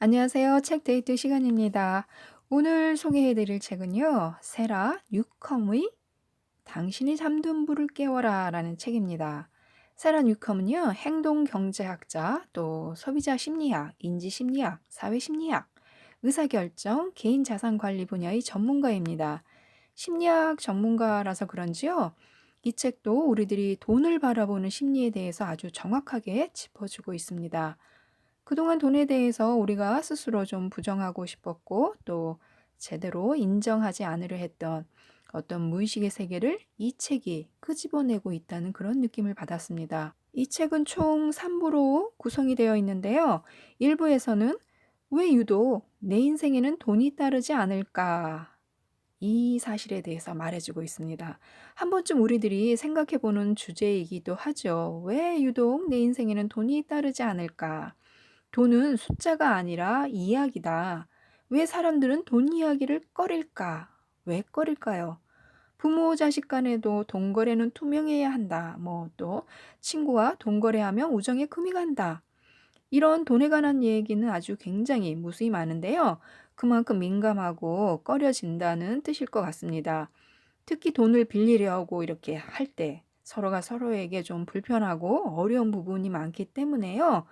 안녕하세요. 책 데이트 시간입니다. 오늘 소개해 드릴 책은요. 세라 뉴컴의 당신이 잠든 불을 깨워라 라는 책입니다. 세라 뉴컴은요. 행동 경제학자, 또 소비자 심리학, 인지 심리학, 사회 심리학, 의사결정, 개인 자산 관리 분야의 전문가입니다. 심리학 전문가라서 그런지요. 이 책도 우리들이 돈을 바라보는 심리에 대해서 아주 정확하게 짚어주고 있습니다. 그동안 돈에 대해서 우리가 스스로 좀 부정하고 싶었고 또 제대로 인정하지 않으려 했던 어떤 무의식의 세계를 이 책이 끄집어내고 있다는 그런 느낌을 받았습니다. 이 책은 총 3부로 구성이 되어 있는데요. 1부에서는 왜 유독 내 인생에는 돈이 따르지 않을까? 이 사실에 대해서 말해주고 있습니다. 한 번쯤 우리들이 생각해 보는 주제이기도 하죠. 왜 유독 내 인생에는 돈이 따르지 않을까? 돈은 숫자가 아니라 이야기다. 왜 사람들은 돈 이야기를 꺼릴까? 왜 꺼릴까요? 부모 자식 간에도 돈 거래는 투명해야 한다. 또 친구와 돈 거래하면 우정에 금이 간다. 이런 돈에 관한 얘기는 아주 굉장히 무수히 많은데요. 그만큼 민감하고 꺼려진다는 뜻일 것 같습니다. 특히 돈을 빌리려고 이렇게 할 때 서로가 서로에게 좀 불편하고 어려운 부분이 많기 때문에요.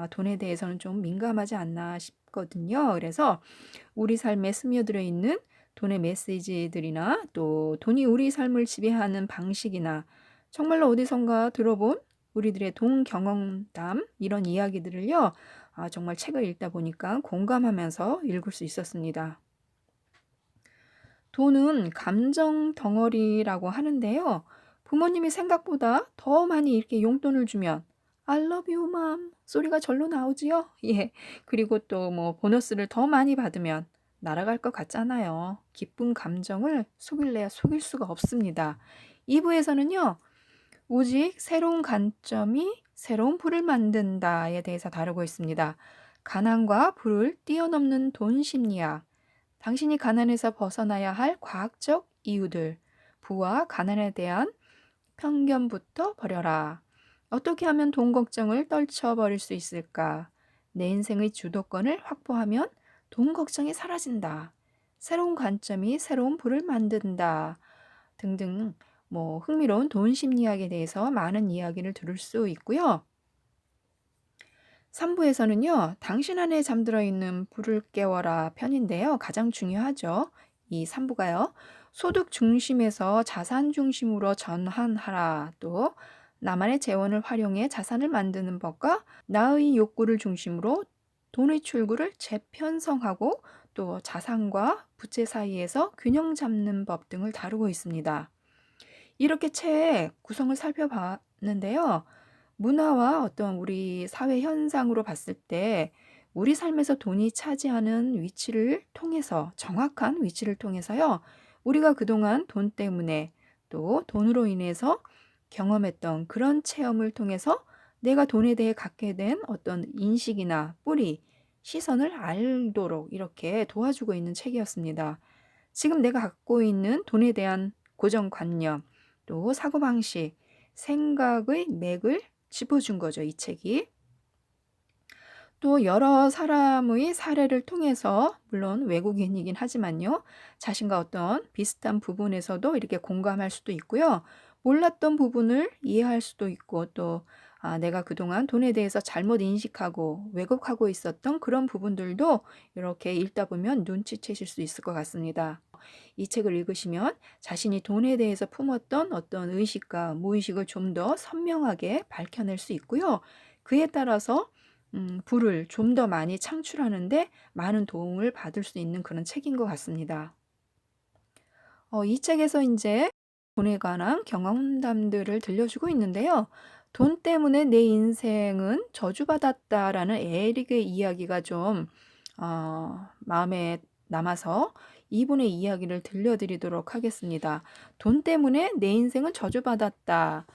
돈에 대해서는 좀 민감하지 않나 싶거든요. 그래서 우리 삶에 스며들어 있는 돈의 메시지들이나 또 돈이 우리 삶을 지배하는 방식이나 정말로 어디선가 들어본 우리들의 돈 경험담 이런 이야기들을요. 정말 책을 읽다 보니까 공감하면서 읽을 수 있었습니다. 돈은 감정 덩어리라고 하는데요. 부모님이 생각보다 더 많이 이렇게 용돈을 주면 I love you, mom 소리가 절로 나오지요. 예. 그리고 또 보너스를 더 많이 받으면 날아갈 것 같잖아요. 기쁜 감정을 속일래야 속일 수가 없습니다. 2부에서는요. 오직 새로운 관점이 새로운 불을 만든다에 대해서 다루고 있습니다. 가난과 불을 뛰어넘는 돈 심리학, 당신이 가난에서 벗어나야 할 과학적 이유들, 부와 가난에 대한 편견부터 버려라. 어떻게 하면 돈 걱정을 떨쳐버릴 수 있을까? 내 인생의 주도권을 확보하면 돈 걱정이 사라진다. 새로운 관점이 새로운 불을 만든다. 등등 흥미로운 돈 심리학에 대해서 많은 이야기를 들을 수 있고요. 3부에서는요. 당신 안에 잠들어 있는 불을 깨워라 편인데요. 가장 중요하죠. 이 3부가요. 소득 중심에서 자산 중심으로 전환하라. 또 나만의 재원을 활용해 자산을 만드는 법과 나의 욕구를 중심으로 돈의 출구를 재편성하고 또 자산과 부채 사이에서 균형 잡는 법 등을 다루고 있습니다. 이렇게 책 구성을 살펴봤는데요. 문화와 어떤 우리 사회 현상으로 봤을 때 우리 삶에서 돈이 차지하는 위치를 통해서 정확한 위치를 통해서요. 우리가 그동안 돈 때문에 또 돈으로 인해서 경험했던 그런 체험을 통해서 내가 돈에 대해 갖게 된 어떤 인식이나 뿌리, 시선을 알도록 이렇게 도와주고 있는 책이었습니다. 지금 내가 갖고 있는 돈에 대한 고정관념, 또 사고방식, 생각의 맥을 짚어준 거죠, 이 책이. 또 여러 사람의 사례를 통해서 물론 외국인이긴 하지만요. 자신과 어떤 비슷한 부분에서도 이렇게 공감할 수도 있고요. 몰랐던 부분을 이해할 수도 있고 또 내가 그동안 돈에 대해서 잘못 인식하고 왜곡하고 있었던 그런 부분들도 이렇게 읽다 보면 눈치채실 수 있을 것 같습니다. 이 책을 읽으시면 자신이 돈에 대해서 품었던 어떤 의식과 무의식을 좀 더 선명하게 밝혀낼 수 있고요. 그에 따라서 부를 좀 더 많이 창출하는데 많은 도움을 받을 수 있는 그런 책인 것 같습니다. 이 책에서 이제 돈에 관한 경험담들을 들려주고 있는데요. 돈 때문에 내 인생은 저주받았다라는 에릭의 이야기가 좀 마음에 남아서 이분의 이야기를 들려드리도록 하겠습니다. 돈 때문에 내 인생은 저주받았다.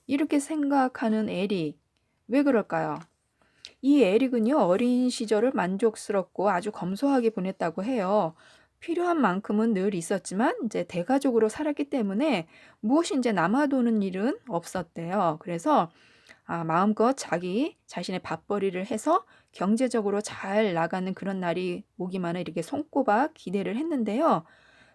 이렇게 생각하는 에릭. 왜 그럴까요? 이 에릭은요, 어린 시절을 만족스럽고 아주 검소하게 보냈다고 해요. 필요한 만큼은 늘 있었지만 이제 대가족으로 살았기 때문에 무엇이 이제 남아도는 일은 없었대요. 그래서 마음껏 자기 자신의 밥벌이를 해서 경제적으로 잘 나가는 그런 날이 오기만을 이렇게 손꼽아 기대를 했는데요.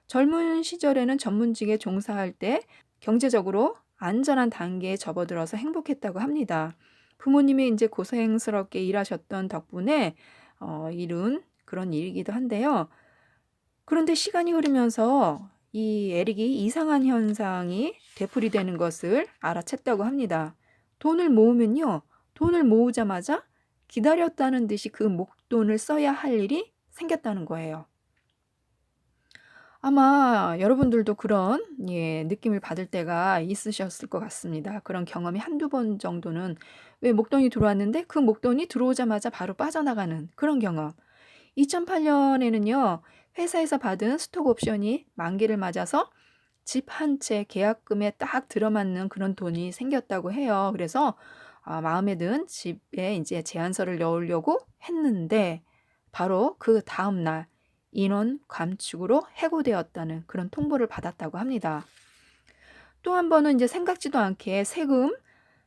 젊은 시절에는 전문직에 종사할 때 경제적으로 안전한 단계에 접어들어서 행복했다고 합니다. 부모님이 이제 고생스럽게 일하셨던 덕분에 이룬 그런 일이기도 한데요. 그런데 시간이 흐르면서 이 에릭이 이상한 현상이 되풀이되는 것을 알아챘다고 합니다. 돈을 모으면요. 돈을 모으자마자 기다렸다는 듯이 그 목돈을 써야 할 일이 생겼다는 거예요. 아마 여러분들도 그런 느낌을 받을 때가 있으셨을 것 같습니다. 그런 경험이 한두 번 정도는 왜 목돈이 들어왔는데 그 목돈이 들어오자마자 바로 빠져나가는 그런 경험. 2008년에는요. 회사에서 받은 스톡 옵션이 만기를 맞아서 집 한 채 계약금에 딱 들어맞는 그런 돈이 생겼다고 해요. 그래서 마음에 든 집에 이제 제안서를 넣으려고 했는데 바로 그 다음 날 인원 감축으로 해고되었다는 그런 통보를 받았다고 합니다. 또 한 번은 이제 생각지도 않게 세금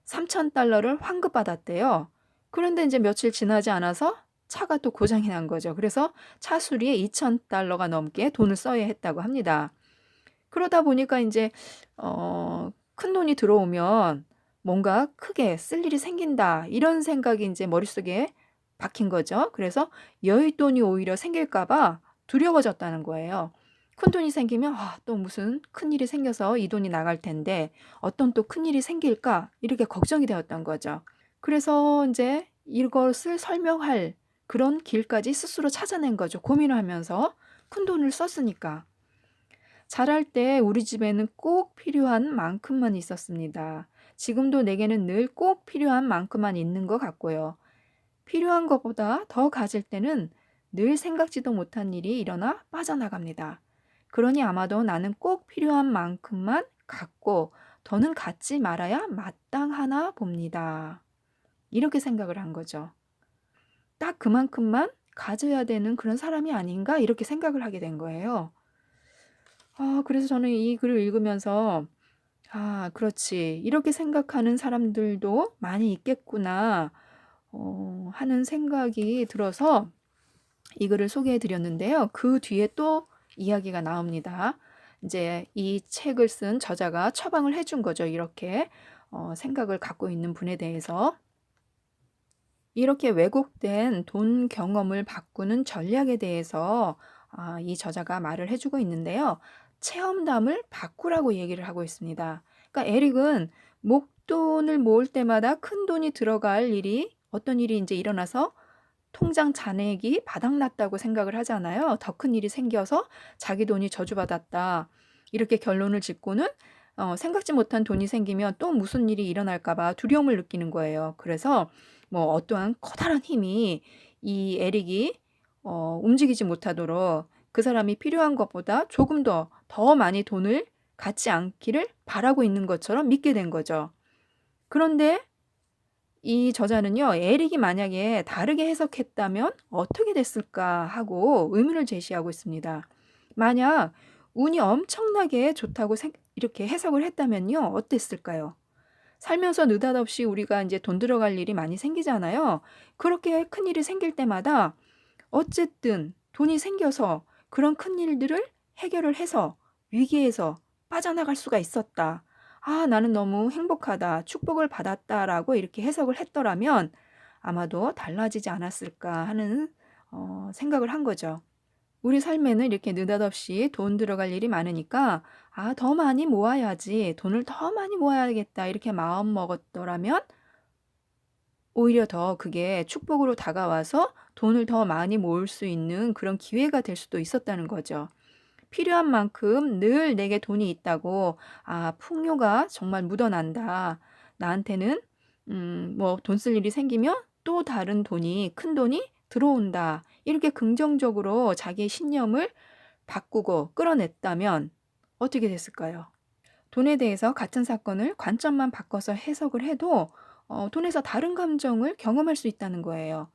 3,000달러를 환급받았대요. 그런데 이제 며칠 지나지 않아서 차가 또 고장이 난 거죠. 그래서 차 수리에 2,000달러가 넘게 돈을 써야 했다고 합니다. 그러다 보니까 이제 큰 돈이 들어오면 뭔가 크게 쓸 일이 생긴다. 이런 생각이 이제 머릿속에 박힌 거죠. 그래서 여윳돈이 오히려 생길까 봐 두려워졌다는 거예요. 큰돈이 생기면 또 무슨 큰일이 생겨서 이 돈이 나갈 텐데 어떤 또 큰일이 생길까 이렇게 걱정이 되었던 거죠. 그래서 이제 이것을 설명할 그런 길까지 스스로 찾아낸 거죠. 고민을 하면서 큰돈을 썼으니까. 자랄 때 우리 집에는 꼭 필요한 만큼만 있었습니다. 지금도 내게는 늘 꼭 필요한 만큼만 있는 것 같고요. 필요한 것보다 더 가질 때는 늘 생각지도 못한 일이 일어나 빠져나갑니다. 그러니 아마도 나는 꼭 필요한 만큼만 갖고 더는 갖지 말아야 마땅하나 봅니다. 이렇게 생각을 한 거죠. 딱 그만큼만 가져야 되는 그런 사람이 아닌가 이렇게 생각을 하게 된 거예요. 그래서 저는 이 글을 읽으면서 그렇지. 이렇게 생각하는 사람들도 많이 있겠구나. 하는 생각이 들어서 이 글을 소개해 드렸는데요. 그 뒤에 또 이야기가 나옵니다. 이제 이 책을 쓴 저자가 처방을 해준 거죠. 이렇게 생각을 갖고 있는 분에 대해서. 이렇게 왜곡된 돈 경험을 바꾸는 전략에 대해서 이 저자가 말을 해주고 있는데요. 체험담을 바꾸라고 얘기를 하고 있습니다. 그러니까 에릭은 목돈을 모을 때마다 큰 돈이 들어갈 일이 어떤 일이 이제 일어나서 통장 잔액이 바닥났다고 생각을 하잖아요. 더 큰 일이 생겨서 자기 돈이 저주받았다. 이렇게 결론을 짓고는 생각지 못한 돈이 생기면 또 무슨 일이 일어날까 봐 두려움을 느끼는 거예요. 그래서 뭐 어떠한 커다란 힘이 이 에릭이 움직이지 못하도록 그 사람이 필요한 것보다 조금 더 많이 돈을 갖지 않기를 바라고 있는 것처럼 믿게 된 거죠. 그런데 이 저자는요, 에릭이 만약에 다르게 해석했다면 어떻게 됐을까 하고 의문을 제시하고 있습니다. 만약 운이 엄청나게 좋다고 이렇게 해석을 했다면요, 어땠을까요? 살면서 느닷없이 우리가 이제 돈 들어갈 일이 많이 생기잖아요. 그렇게 큰 일이 생길 때마다 어쨌든 돈이 생겨서 그런 큰 일들을 해결을 해서 위기에서 빠져나갈 수가 있었다. 나는 너무 행복하다. 축복을 받았다라고 이렇게 해석을 했더라면 아마도 달라지지 않았을까 하는 생각을 한 거죠. 우리 삶에는 이렇게 느닷없이 돈 들어갈 일이 많으니까 더 많이 모아야지. 돈을 더 많이 모아야겠다. 이렇게 마음 먹었더라면 오히려 더 그게 축복으로 다가와서 돈을 더 많이 모을 수 있는 그런 기회가 될 수도 있었다는 거죠. 필요한 만큼 늘 내게 돈이 있다고 풍요가 정말 묻어난다. 나한테는 뭐 돈 쓸 일이 생기면 또 다른 돈이 큰 돈이 들어온다. 이렇게 긍정적으로 자기의 신념을 바꾸고 끌어냈다면 어떻게 됐을까요? 돈에 대해서 같은 사건을 관점만 바꿔서 해석을 해도 돈에서 다른 감정을 경험할 수 있다는 거예요.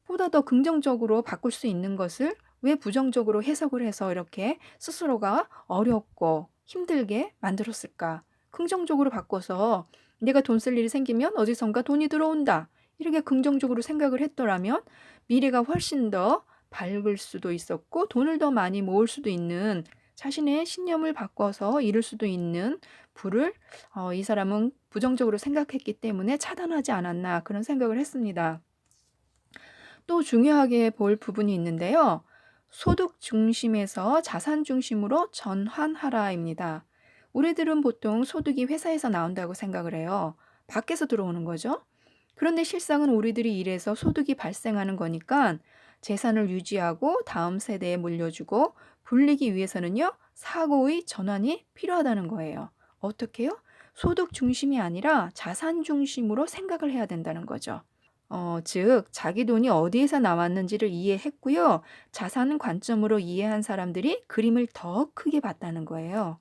보다 더 긍정적으로 바꿀 수 있는 것을 왜 부정적으로 해석을 해서 이렇게 스스로가 어렵고 힘들게 만들었을까? 긍정적으로 바꿔서 내가 돈 쓸 일이 생기면 어디선가 돈이 들어온다. 이렇게 긍정적으로 생각을 했더라면 미래가 훨씬 더 밝을 수도 있었고 돈을 더 많이 모을 수도 있는 자신의 신념을 바꿔서 이룰 수도 있는 부를 이 사람은 부정적으로 생각했기 때문에 차단하지 않았나 그런 생각을 했습니다. 또 중요하게 볼 부분이 있는데요. 소득 중심에서 자산 중심으로 전환하라입니다. 우리들은 보통 소득이 회사에서 나온다고 생각을 해요. 밖에서 들어오는 거죠. 그런데 실상은 우리들이 일해서 소득이 발생하는 거니까 재산을 유지하고 다음 세대에 물려주고 불리기 위해서는요, 사고의 전환이 필요하다는 거예요. 어떻게요? 소득 중심이 아니라 자산 중심으로 생각을 해야 된다는 거죠. 즉, 자기 돈이 어디에서 나왔는지를 이해했고요. 자산 관점으로 이해한 사람들이 그림을 더 크게 봤다는 거예요.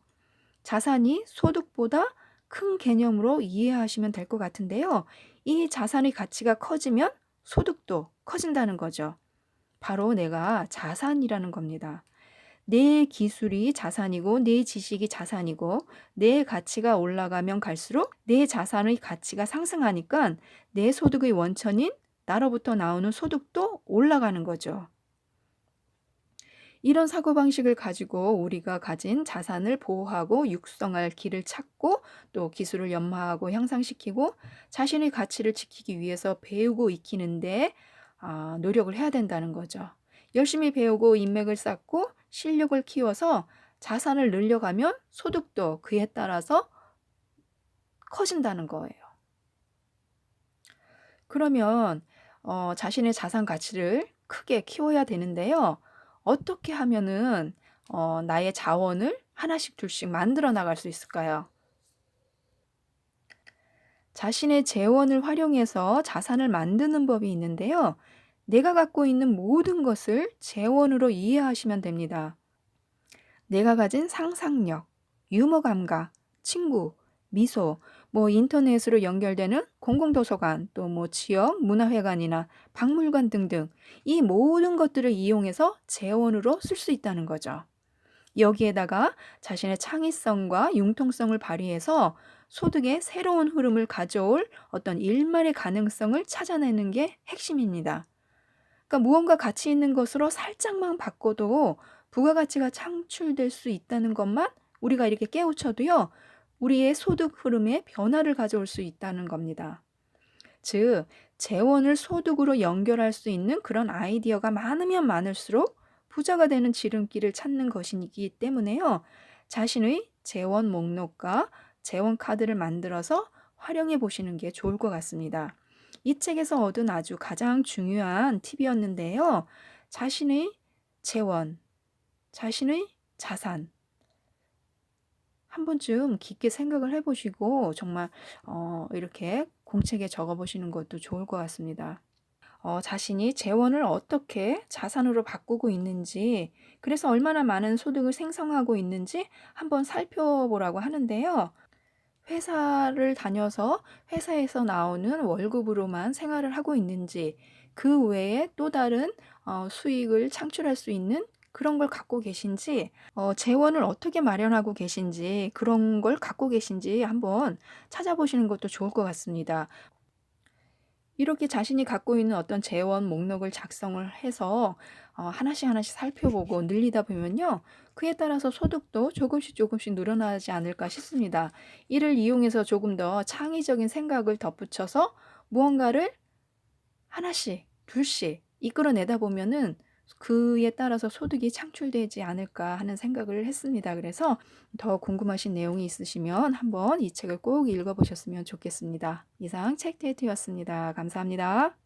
자산이 소득보다 큰 개념으로 이해하시면 될 것 같은데요. 이 자산의 가치가 커지면 소득도 커진다는 거죠. 바로 내가 자산이라는 겁니다. 내 기술이 자산이고 내 지식이 자산이고 내 가치가 올라가면 갈수록 내 자산의 가치가 상승하니까 내 소득의 원천인 나로부터 나오는 소득도 올라가는 거죠. 이런 사고방식을 가지고 우리가 가진 자산을 보호하고 육성할 길을 찾고 또 기술을 연마하고 향상시키고 자신의 가치를 지키기 위해서 배우고 익히는데 노력을 해야 된다는 거죠. 열심히 배우고 인맥을 쌓고 실력을 키워서 자산을 늘려가면 소득도 그에 따라서 커진다는 거예요. 그러면 자신의 자산 가치를 크게 키워야 되는데요. 어떻게 하면은 나의 자원을 하나씩 둘씩 만들어 나갈 수 있을까요? 자신의 재원을 활용해서 자산을 만드는 법이 있는데요. 내가 갖고 있는 모든 것을 재원으로 이해하시면 됩니다. 내가 가진 상상력, 유머 감각, 친구, 미소, 인터넷으로 연결되는 공공도서관, 또 지역 문화회관이나 박물관 등등 이 모든 것들을 이용해서 재원으로 쓸 수 있다는 거죠. 여기에다가 자신의 창의성과 융통성을 발휘해서 소득의 새로운 흐름을 가져올 어떤 일말의 가능성을 찾아내는 게 핵심입니다. 그러니까 무언가 가치 있는 것으로 살짝만 바꿔도 부가가치가 창출될 수 있다는 것만 우리가 이렇게 깨우쳐도요, 우리의 소득 흐름에 변화를 가져올 수 있다는 겁니다. 즉, 재원을 소득으로 연결할 수 있는 그런 아이디어가 많으면 많을수록 부자가 되는 지름길을 찾는 것이기 때문에요. 자신의 재원 목록과 재원 카드를 만들어서 활용해 보시는 게 좋을 것 같습니다. 이 책에서 얻은 아주 가장 중요한 팁이었는데요. 자신의 재원, 자신의 자산, 한 번쯤 깊게 생각을 해보시고 정말 이렇게 공책에 적어보시는 것도 좋을 것 같습니다. 자신이 재원을 어떻게 자산으로 바꾸고 있는지, 그래서 얼마나 많은 소득을 생성하고 있는지 한번 살펴보라고 하는데요. 회사를 다녀서 회사에서 나오는 월급으로만 생활을 하고 있는지, 그 외에 또 다른 수익을 창출할 수 있는 그런 걸 갖고 계신지, 재원을 어떻게 마련하고 계신지, 그런 걸 갖고 계신지 한번 찾아보시는 것도 좋을 것 같습니다. 이렇게 자신이 갖고 있는 어떤 재원 목록을 작성을 해서 하나씩 하나씩 살펴보고 늘리다 보면요. 그에 따라서 소득도 조금씩 조금씩 늘어나지 않을까 싶습니다. 이를 이용해서 조금 더 창의적인 생각을 덧붙여서 무언가를 하나씩, 둘씩 이끌어내다 보면은 그에 따라서 소득이 창출되지 않을까 하는 생각을 했습니다. 그래서 더 궁금하신 내용이 있으시면 한번 이 책을 꼭 읽어보셨으면 좋겠습니다. 이상 책테이트였습니다. 감사합니다.